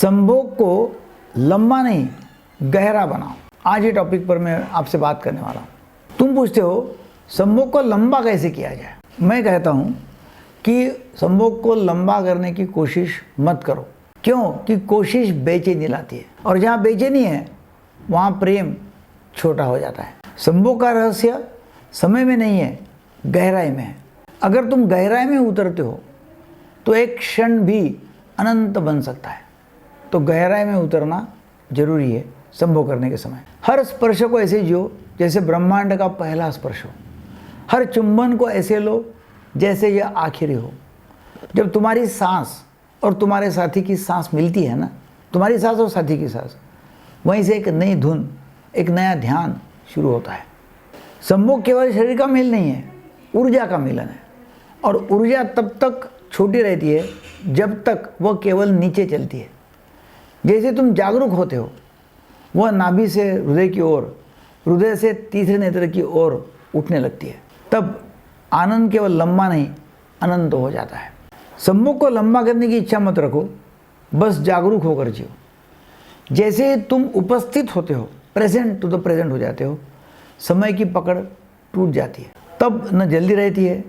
संभोग को लंबा नहीं गहरा बनाओ। आज ये टॉपिक पर मैं आपसे बात करने वाला हूँ। तुम पूछते हो संभोग को लंबा कैसे किया जाए। मैं कहता हूँ कि संभोग को लंबा करने की कोशिश मत करो। क्यों? कि कोशिश बेचैनी लाती है, और जहाँ बेचैनी है वहाँ प्रेम छोटा हो जाता है। संभोग का रहस्य समय में नहीं है, गहराई में है। अगर तुम गहराई में उतरते हो तो एक क्षण भी अनंत बन सकता है। तो गहराई में उतरना जरूरी है संभोग करने के समय। हर स्पर्श को ऐसे जियो जैसे ब्रह्मांड का पहला स्पर्श हो। हर चुंबन को ऐसे लो जैसे यह आखिरी हो। जब तुम्हारी सांस और तुम्हारे साथी की सांस मिलती है ना, तुम्हारी सांस और साथी की सांस, वहीं से एक नई धुन, एक नया ध्यान शुरू होता है। संभोग केवल शरीर का मेल नहीं है, ऊर्जा का मिलन है। और ऊर्जा तब तक छोटी रहती है जब तक वह केवल नीचे चलती है। जैसे तुम जागरूक होते हो, वह नाभि से हृदय की ओर, हृदय से तीसरे नेत्र की ओर उठने लगती है। तब आनंद केवल लंबा नहीं अनंत हो जाता है। संभोग को लंबा करने की इच्छा मत रखो, बस जागरूक होकर जियो। जैसे तुम उपस्थित होते हो, प्रेजेंट टू द प्रेजेंट हो जाते हो, समय की पकड़ टूट जाती है। तब न जल्दी रहती है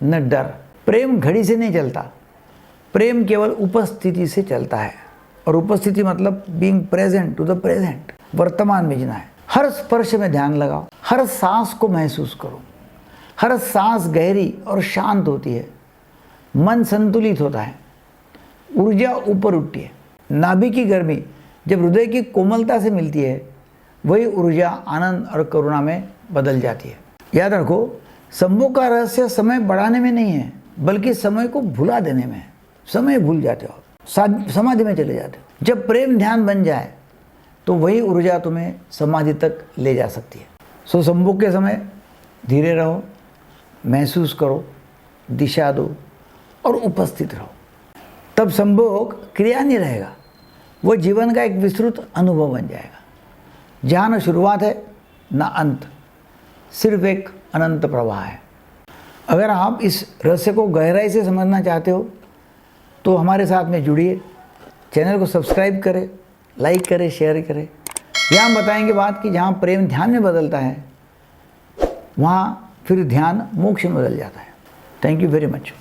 न डर। प्रेम घड़ी से नहीं चलता, प्रेम केवल उपस्थिति से चलता है। और उपस्थिति मतलब being present to the present, वर्तमान में जीना है। हर स्पर्श में ध्यान लगाओ, हर सांस को महसूस करो। हर सांस गहरी और शांत होती है, मन संतुलित होता है, ऊर्जा ऊपर उठती है। नाभि की गर्मी जब हृदय की कोमलता से मिलती है, वही ऊर्जा आनंद और करुणा में बदल जाती है। याद रखो, संभोग का रहस्य समय बढ़ाने में नहीं है, बल्कि समय को भुला देने में है। समय भूल जाते हो, समाधि में चले जाते हो। जब प्रेम ध्यान बन जाए तो वही ऊर्जा तुम्हें समाधि तक ले जा सकती है। सो संभोग के समय धीरे रहो, महसूस करो, दिशा दो और उपस्थित रहो। तब संभोग क्रिया नहीं रहेगा, वो जीवन का एक विस्तृत अनुभव बन जाएगा, जहाँ न शुरुआत है न अंत, सिर्फ एक अनंत प्रवाह है। अगर आप इस रहस्य को गहराई से समझना चाहते हो तो हमारे साथ में जुड़िए, चैनल को सब्सक्राइब करें, लाइक करें, शेयर करें। यहाँ हम बताएंगे बात कि जहाँ प्रेम ध्यान में बदलता है, वहाँ फिर ध्यान मोक्ष में बदल जाता है। Thank you very much.